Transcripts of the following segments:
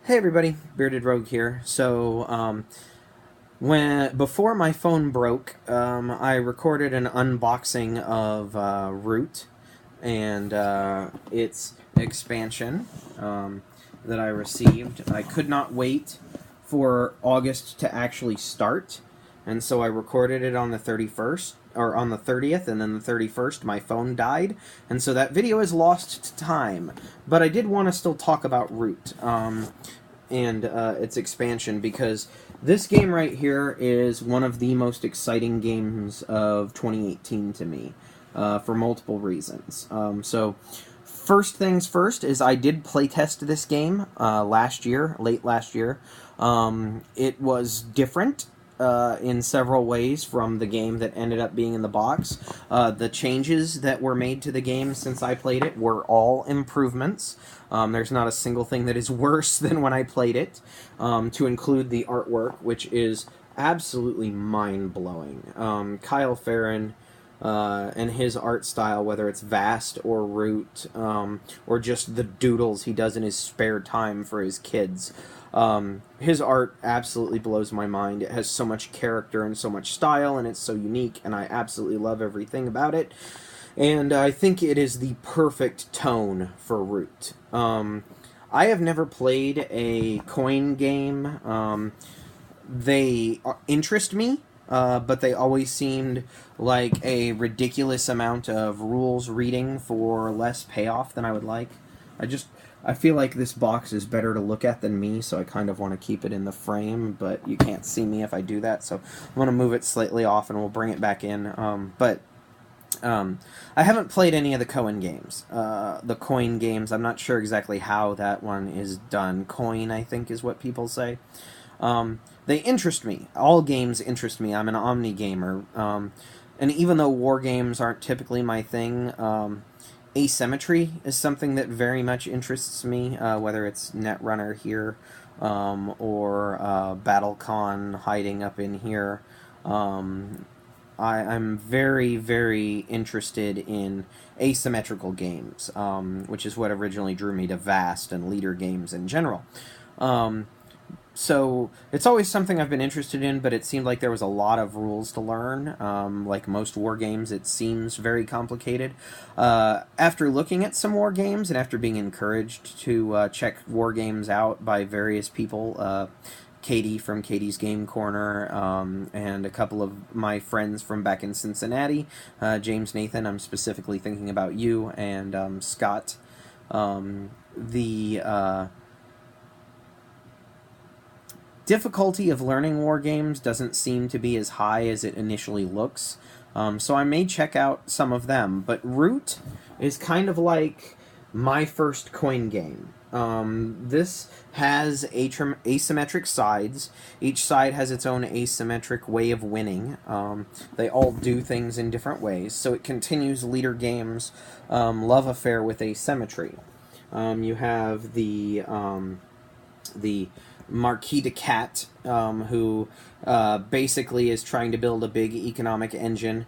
Hey everybody, Bearded Rogue here. So, before my phone broke, I recorded an unboxing of Root and its expansion that I received. I could not wait for August to actually start, and so I recorded it on the 31st, or on the 30th, and then the 31st my phone died, and so that video is lost to time. But I did want to still talk about Root. And its expansion, because this game right here is one of the most exciting games of 2018 to me, for multiple reasons. So first things first is I did playtest this game last year, late last year. It was different in several ways from the game that ended up being in the box. The changes that were made to the game since I played it were all improvements. There's not a single thing that is worse than when I played it, to include the artwork, which is absolutely mind-blowing. Kyle Farron and his art style, whether it's Vast or Root, or just the doodles he does in his spare time for his kids. His art absolutely blows my mind. It has so much character and so much style, and it's so unique, and I absolutely love everything about it. And I think it is the perfect tone for Root. I have never played a coin game. They interest me, but they always seemed like a ridiculous amount of rules reading for less payoff than I would like. I feel like this box is better to look at than me, so I kind of want to keep it in the frame, but you can't see me if I do that, so I'm going to move it slightly off and we'll bring it back in. I haven't played any of the Coin games. The Coin games, I'm not sure exactly how that one is done. Coin, I think, is what people say. They interest me. All games interest me. I'm an Omni gamer. And even though war games aren't typically my thing, asymmetry is something that very much interests me, whether it's Netrunner here, or BattleCon hiding up in here. I'm very, very interested in asymmetrical games, which is what originally drew me to Vast and leader games in general. So it's always something I've been interested in, but it seemed like there was a lot of rules to learn. Like most war games, it seems very complicated. After looking at some war games and after being encouraged to check war games out by various people, Katie from Katie's Game Corner, and a couple of my friends from back in Cincinnati, James Nathan, I'm specifically thinking about you, and Scott. The difficulty of learning war games doesn't seem to be as high as it initially looks, so I may check out some of them, but Root is kind of like my first coin game. This has asymmetric sides. Each side has its own asymmetric way of winning. They all do things in different ways, so it continues leader games' love affair with asymmetry. You have the Marquis de Cat, who basically is trying to build a big economic engine.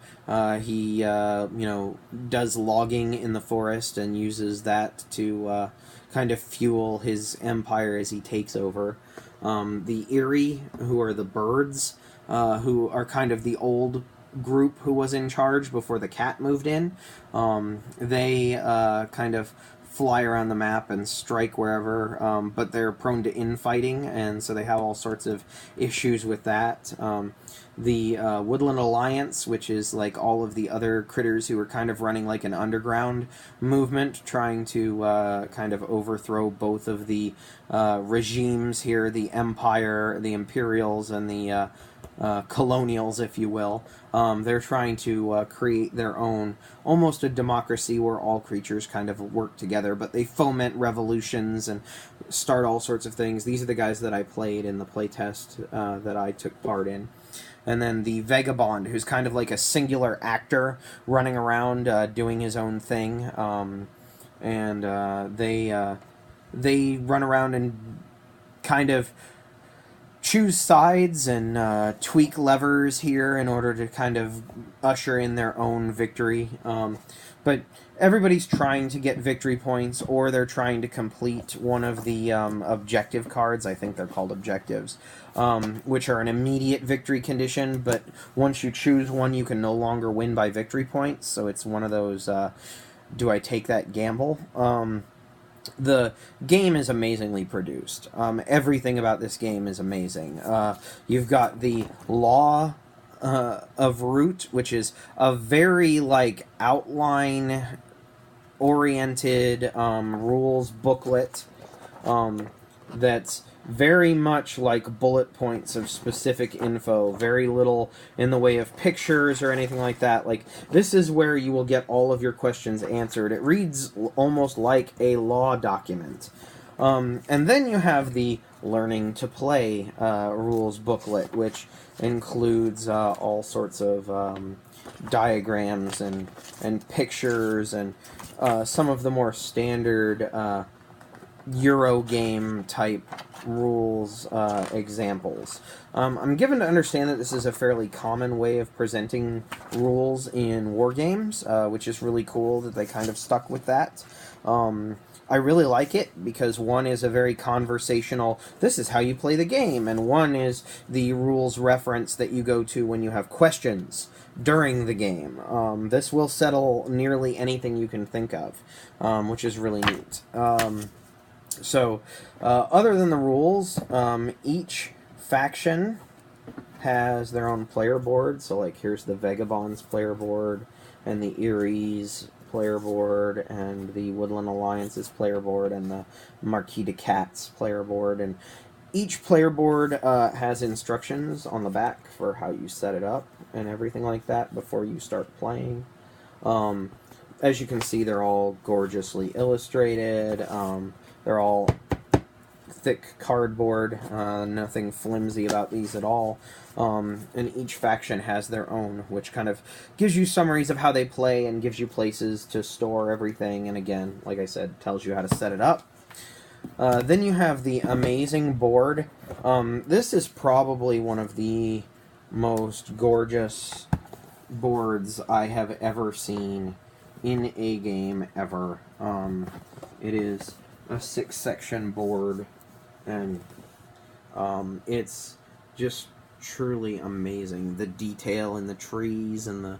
He does logging in the forest and uses that to kind of fuel his empire as he takes over. The Erie, who are the birds, who are kind of the old group who was in charge before the cat moved in. They kind of fly around the map and strike wherever, but they're prone to infighting, and so they have all sorts of issues with that. The Woodland Alliance, which is like all of the other critters who are kind of running like an underground movement, trying to kind of overthrow both of the regimes here, the Empire, the Imperials, and the colonials, if you will. They're trying to create their own, almost a democracy where all creatures kind of work together, but they foment revolutions and start all sorts of things. These are the guys that I played in the playtest that I took part in. And then the Vagabond, who's kind of like a singular actor running around doing his own thing. They run around and kind of choose sides and tweak levers here in order to kind of usher in their own victory. but everybody's trying to get victory points, or they're trying to complete one of the objective cards. I think they're called objectives, which are an immediate victory condition, but once you choose one, you can no longer win by victory points, so it's one of those, do I take that gamble? The game is amazingly produced. Everything about this game is amazing. You've got the law of Root, which is a very, like, outline-oriented rules booklet that's very much like bullet points of specific info, very little in the way of pictures or anything like that. Like, this is where you will get all of your questions answered. It reads almost like a law document. And then you have the Learning to Play rules booklet, which includes all sorts of diagrams and pictures and some of the more standard Eurogame type rules examples. I'm given to understand that this is a fairly common way of presenting rules in war games, which is really cool that they kind of stuck with that. I really like it because one is a very conversational, this is how you play the game, and one is the rules reference that you go to when you have questions during the game. This will settle nearly anything you can think of, which is really neat. So, other than the rules, each faction has their own player board. So, like, here's the Vagabonds player board, and the Eries player board, and the Woodland Alliance's player board, and the Marquis de Cats player board. And each player board has instructions on the back for how you set it up and everything like that before you start playing. As you can see, they're all gorgeously illustrated. They're all thick cardboard, nothing flimsy about these at all. And each faction has their own, which kind of gives you summaries of how they play and gives you places to store everything. And again, like I said, tells you how to set it up. Then you have the amazing board. This is probably one of the most gorgeous boards I have ever seen in a game ever. It is a 6-section board, and it's just truly amazing. The detail in the trees and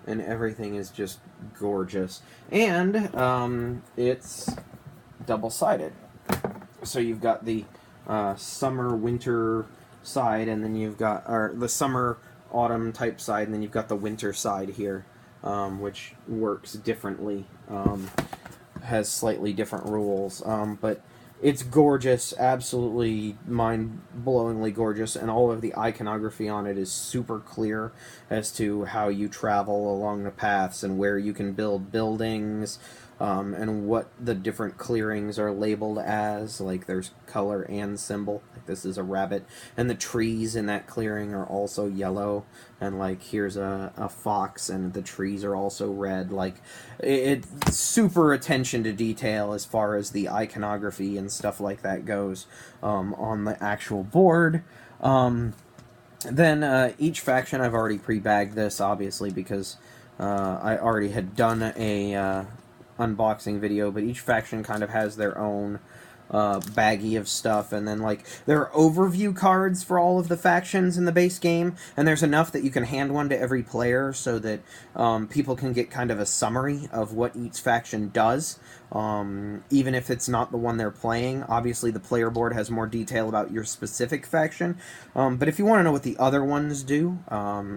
everything is just gorgeous, and it's double-sided. So you've got the summer winter side, and then you've got the summer autumn type side, and then you've got the winter side here, which works differently. Has slightly different rules, but it's gorgeous, absolutely mind-blowingly gorgeous, and all of the iconography on it is super clear as to how you travel along the paths and where you can build buildings, and what the different clearings are labeled as. Like, there's color and symbol. Like, this is a rabbit, and the trees in that clearing are also yellow, and like here's a fox, and the trees are also red. Like, it's super attention to detail as far as the iconography and stuff like that goes on the actual board. Then each faction, I've already pre-bagged this, obviously, because I already had done a unboxing video, but each faction kind of has their own baggie of stuff, and then like there are overview cards for all of the factions in the base game, and there's enough that you can hand one to every player so that people can get kind of a summary of what each faction does, even if it's not the one they're playing. Obviously the player board has more detail about your specific faction, but if you want to know what the other ones do,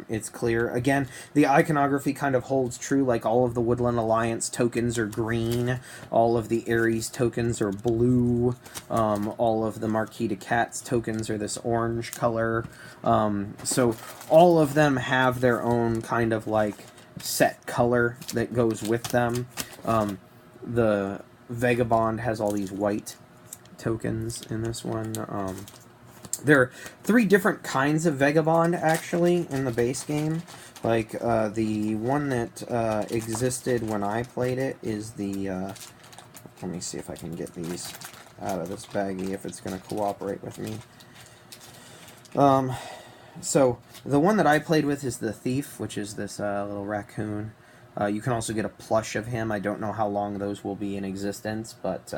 it's clear. Again, the iconography kind of holds true. Like, all of the Woodland Alliance tokens are green, all of the Ares tokens are blue, all of the Marquis de Cats tokens are this orange color. So all of them have their own kind of like set color that goes with them. The Vagabond has all these white tokens in this one. There are 3 different kinds of Vagabond, actually, in the base game. Like, the one that existed when I played it is the... let me see if I can get these out of this baggie, if it's going to cooperate with me. So, the one that I played with is the Thief, which is this little raccoon. You can also get a plush of him. I don't know how long those will be in existence, but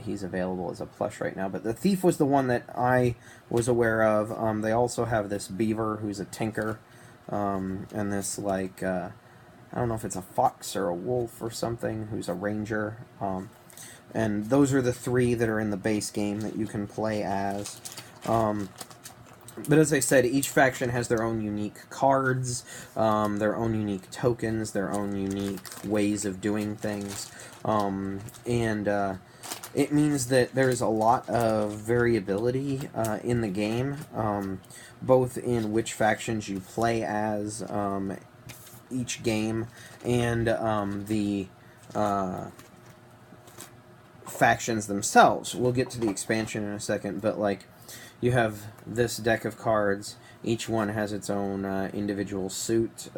he's available as a plush right now. But the thief was the one that I was aware of. They also have this beaver who's a tinker, and this, like, I don't know if it's a fox or a wolf or something, who's a ranger. And those are the 3 that are in the base game that you can play as. But as I said, each faction has their own unique cards, their own unique tokens, their own unique ways of doing things. It means that there's a lot of variability in the game, both in which factions you play as each game, and the factions themselves. We'll get to the expansion in a second, but, like, you have this deck of cards. Each one has its own individual suit,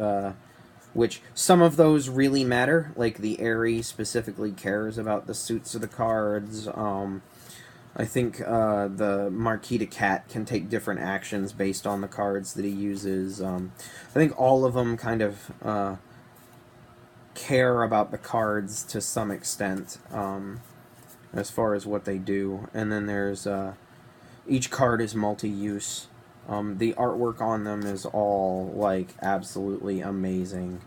which some of those really matter. Like the Airy specifically cares about the suits of the cards. I think the Marquis de Cat can take different actions based on the cards that he uses. I think all of them kind of care about the cards to some extent, as far as what they do. And then there's each card is multi-use. The artwork on them is all, like, absolutely amazing.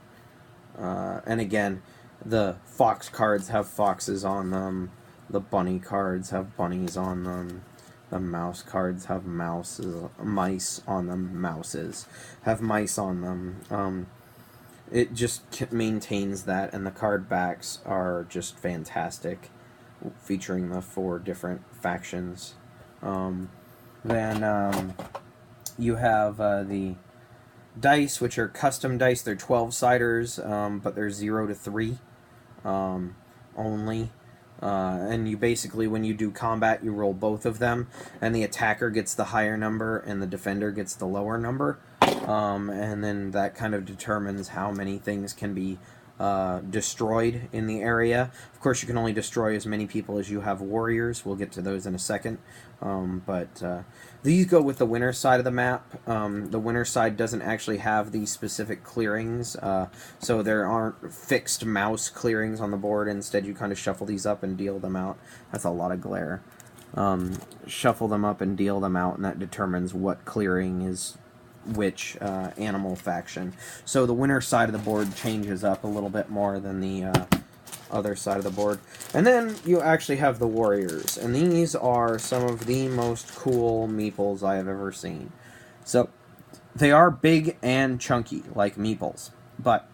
And again, the fox cards have foxes on them. The bunny cards have bunnies on them. The mouse cards have mice on them. Mouses have mice on them. It just maintains that, and the card backs are just fantastic, featuring the 4 different factions. Then you have the dice, which are custom dice. They're 12-siders, but they're 0 to 3 only. And you basically, when you do combat, you roll both of them, and the attacker gets the higher number, and the defender gets the lower number. And then that kind of determines how many things can be destroyed in the area. Of course, you can only destroy as many people as you have warriors. We'll get to those in a second. But these go with the winter side of the map. The winter side doesn't actually have these specific clearings, so there aren't fixed mouse clearings on the board. Instead, you kind of shuffle these up and deal them out. That's a lot of glare. Shuffle them up and deal them out, and that determines what clearing is which animal faction. So the winter side of the board changes up a little bit more than the other side of the board. And then you actually have the warriors, and these are some of the most cool meeples I have ever seen. So they are big and chunky like meeples, but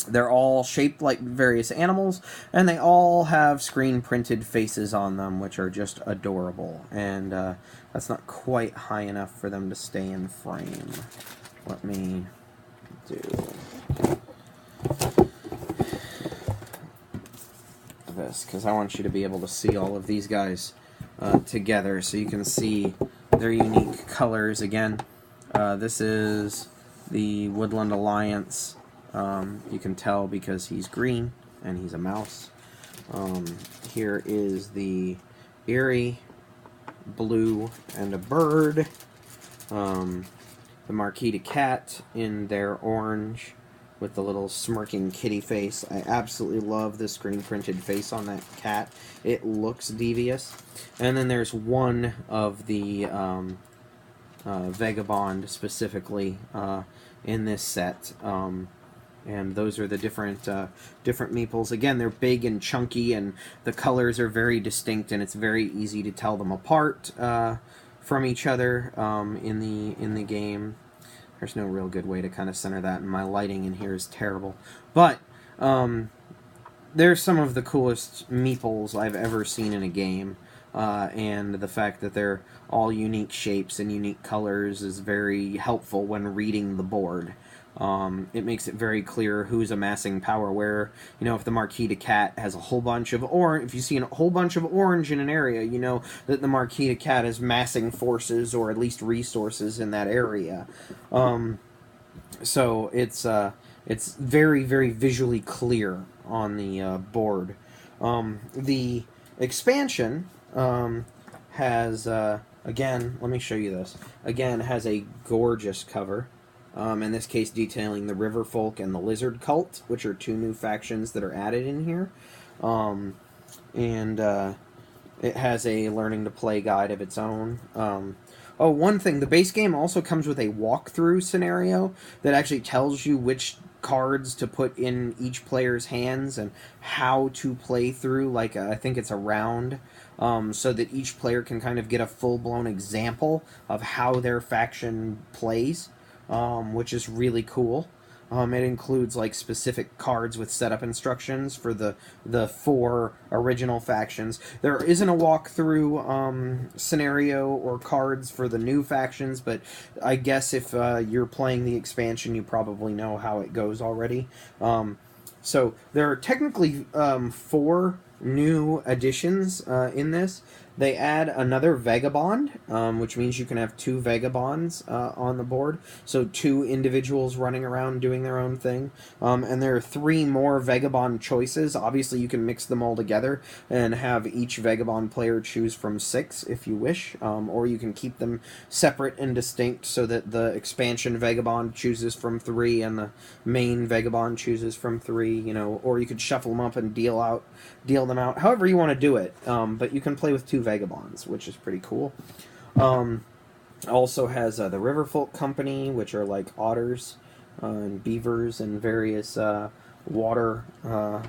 they're all shaped like various animals, and they all have screen-printed faces on them, which are just adorable. And that's not quite high enough for them to stay in frame. Let me do this, because I want you to be able to see all of these guys together, so you can see their unique colors. Again, this is the Woodland Alliance. You can tell because he's green and he's a mouse. Here is the Airy, blue and a bird. The Marquis de Cat in their orange with the little smirking kitty face. I absolutely love the screen printed face on that cat. It looks devious. And then there's one of the Vagabond specifically in this set. And those are the different meeples. Again, they're big and chunky, and the colors are very distinct, and it's very easy to tell them apart from each other in the game. There's no real good way to kind of center that, and my lighting in here is terrible. But they're some of the coolest meeples I've ever seen in a game. And the fact that they're all unique shapes and unique colors is very helpful when reading the board. It makes it very clear who's amassing power where. You know, if the Marquis de Cat has a whole bunch of orange, if you see a whole bunch of orange in an area, you know that the Marquis de Cat is massing forces or at least resources in that area. So it's very, very visually clear on the board. The expansion has, again, let me show you this. Again, has a gorgeous cover. In this case detailing the River Folk and the Lizard Cult, which are 2 new factions that are added in here. And it has a learning to play guide of its own. Oh, one thing, the base game also comes with a walkthrough scenario that actually tells you which cards to put in each player's hands and how to play through, like I think it's a round, so that each player can kind of get a full-blown example of how their faction plays, which is really cool. It includes like specific cards with setup instructions for the 4 original factions. There isn't a walkthrough scenario or cards for the new factions, but I guess if you're playing the expansion, you probably know how it goes already. So there are technically 4 new additions in this. They add another Vagabond, which means you can have 2 Vagabonds on the board. So 2 individuals running around doing their own thing. And there are 3 more Vagabond choices. Obviously, you can mix them all together and have each Vagabond player choose from 6 if you wish. Or you can keep them separate and distinct so that the expansion Vagabond chooses from 3 and the main Vagabond chooses from 3. You know, or you could shuffle them up and deal them out. However you want to do it. But you can play with 2 Vagabonds, which is pretty cool. Also has the Riverfolk Company, which are like otters and beavers and various water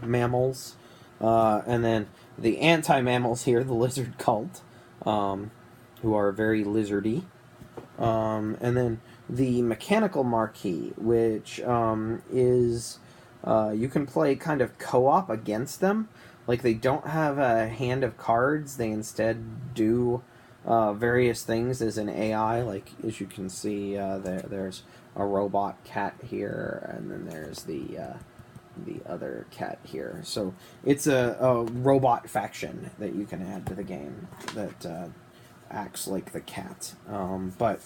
mammals. And then the anti-mammals here, the Lizard Cult, who are very lizardy. And then the Mechanical Marquis, which is you can play kind of co-op against them. Like, they don't have a hand of cards. They instead do various things as an AI. Like, as you can see, there's a robot cat here, and then there's the other cat here. So it's a robot faction that you can add to the game that acts like the cat. But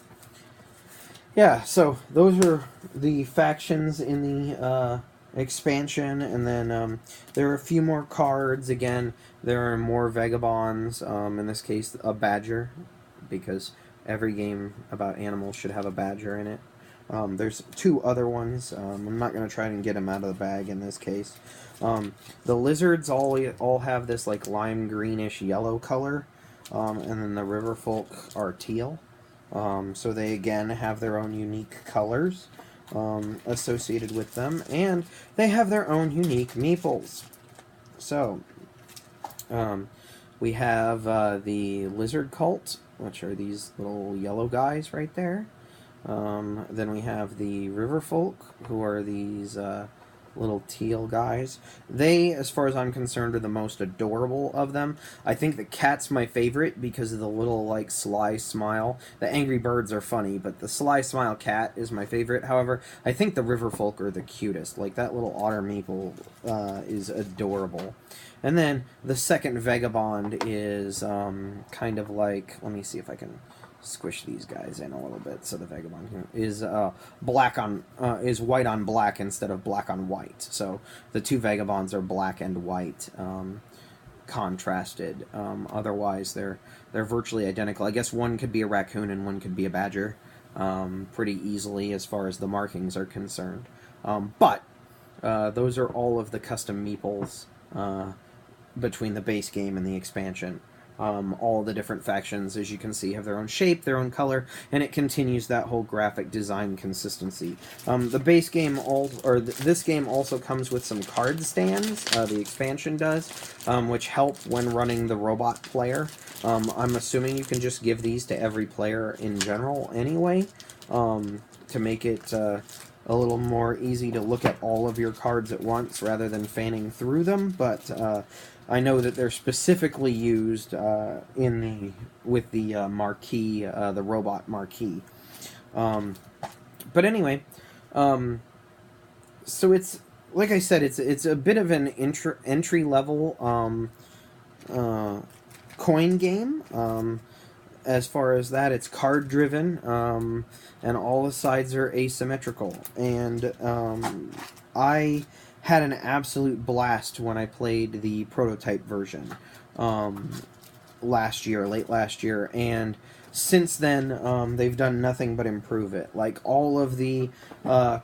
yeah, so those are the factions in the expansion, and then there are a few more cards. Again, there are more Vagabonds, in this case a badger, because every game about animals should have a badger in it. There's 2 other ones. I'm not going to try and get them out of the bag in this case. The lizards all have this like lime greenish yellow color, and then the Riverfolk are teal. So they again have their own unique colors associated with them, and they have their own unique meeples. So we have the Lizard Cult, which are these little yellow guys right there. Then we have the Riverfolk, who are these little teal guys. They, as far as I'm concerned, are the most adorable of them. I think the cat's my favorite because of the little, like, sly smile. The Angry Birds are funny, but the sly smile cat is my favorite. However, I think the Riverfolk are the cutest. Like, that little otter meeple is adorable. And then the second Vagabond is kind of like, let me see if I can squish these guys in a little bit. So the Vagabond is is white on black instead of black on white. So the 2 Vagabonds are black and white, contrasted. Otherwise, they're virtually identical. I guess one could be a raccoon and one could be a badger, pretty easily as far as the markings are concerned. But those are all of the custom meeples between the base game and the expansion. All the different factions, as you can see, have their own shape, their own color, and it continues that whole graphic design consistency. The base game, this game also comes with some card stands, the expansion does, which help when running the robot player. I'm assuming you can just give these to every player in general anyway, to make it a little more easy to look at all of your cards at once rather than fanning through them, but I know that they're specifically used with the marquee, the robot marquee. But anyway, so it's, like I said, it's a bit of an entry level coin game. As far as that, it's card driven, and all the sides are asymmetrical. And I had an absolute blast when I played the prototype version late last year, and since then, they've done nothing but improve it. Like, all of the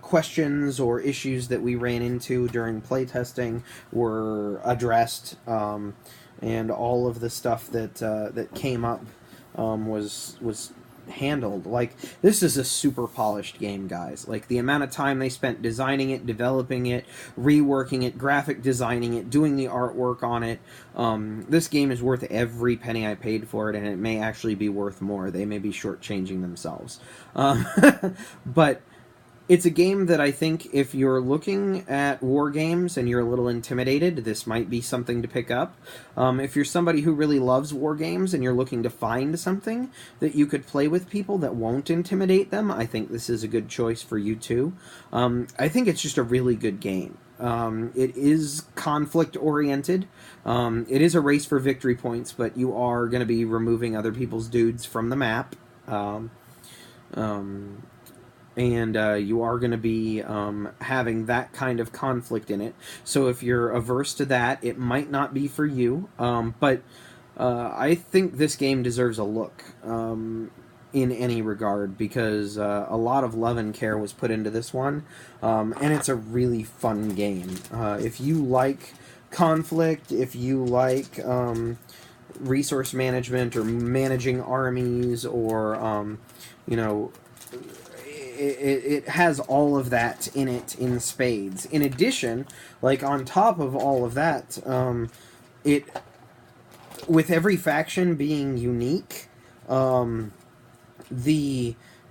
questions or issues that we ran into during playtesting were addressed, and all of the stuff that came up was handled. Like, this is a super polished game, guys. Like, the amount of time they spent designing it, developing it, reworking it, graphic designing it, doing the artwork on it, this game is worth every penny I paid for it, and it may actually be worth more. They may be shortchanging themselves. But it's a game that I think if you're looking at war games and you're a little intimidated, this might be something to pick up. If you're somebody who really loves war games and you're looking to find something that you could play with people that won't intimidate them, I think this is a good choice for you too. I think it's just a really good game. It is conflict-oriented. It is a race for victory points, but you are going to be removing other people's dudes from the map. And you are going to be having that kind of conflict in it. So if you're averse to that, it might not be for you. But I think this game deserves a look in any regard, because a lot of love and care was put into this one. And it's a really fun game. If you like conflict, if you like resource management or managing armies, or, you know... It has all of that in it in spades. In addition, like, on top of all of that, it, with every faction being unique, the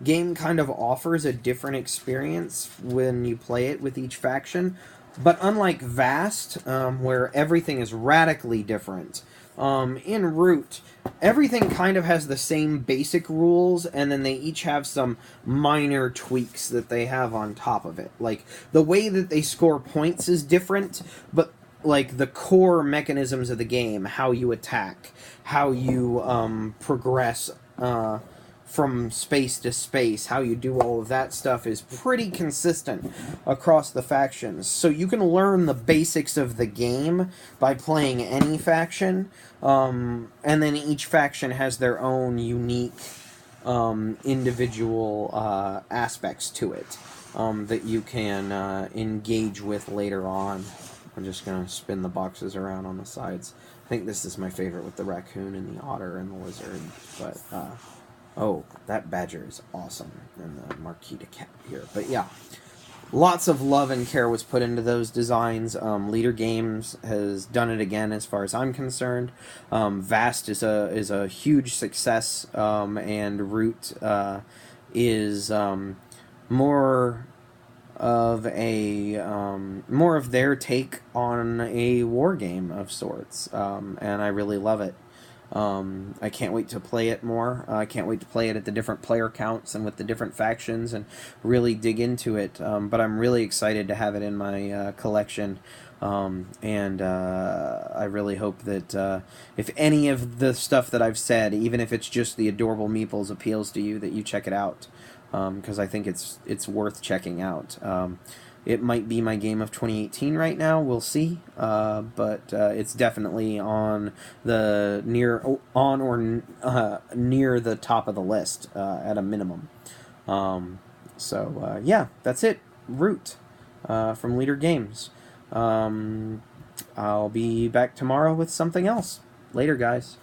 game kind of offers a different experience when you play it with each faction. But unlike Vast, where everything is radically different, in Root, everything kind of has the same basic rules, and then they each have some minor tweaks that they have on top of it. Like, the way that they score points is different, but, like, the core mechanisms of the game, how you attack, how you progress from space to space, how you do all of that stuff, is pretty consistent across the factions. So you can learn the basics of the game by playing any faction, and then each faction has their own unique individual aspects to it that you can engage with later on. I'm just going to spin the boxes around on the sides. I think this is my favorite, with the raccoon and the otter and the lizard, but... oh, that badger is awesome, and the Marquita cat here. But yeah, lots of love and care was put into those designs. Leader Games has done it again, as far as I'm concerned. Vast is a huge success, and Root is more of their take on a war game of sorts, and I really love it. I can't wait to play it more. I can't wait to play it at the different player counts and with the different factions and really dig into it. But I'm really excited to have it in my collection. And I really hope that if any of the stuff that I've said, even if it's just the adorable meeples, appeals to you, that you check it out. Because I think it's worth checking out. It might be my game of 2018 right now. We'll see, but it's definitely on the near the top of the list at a minimum. So yeah, that's it. Root from Leader Games. I'll be back tomorrow with something else. Later, guys.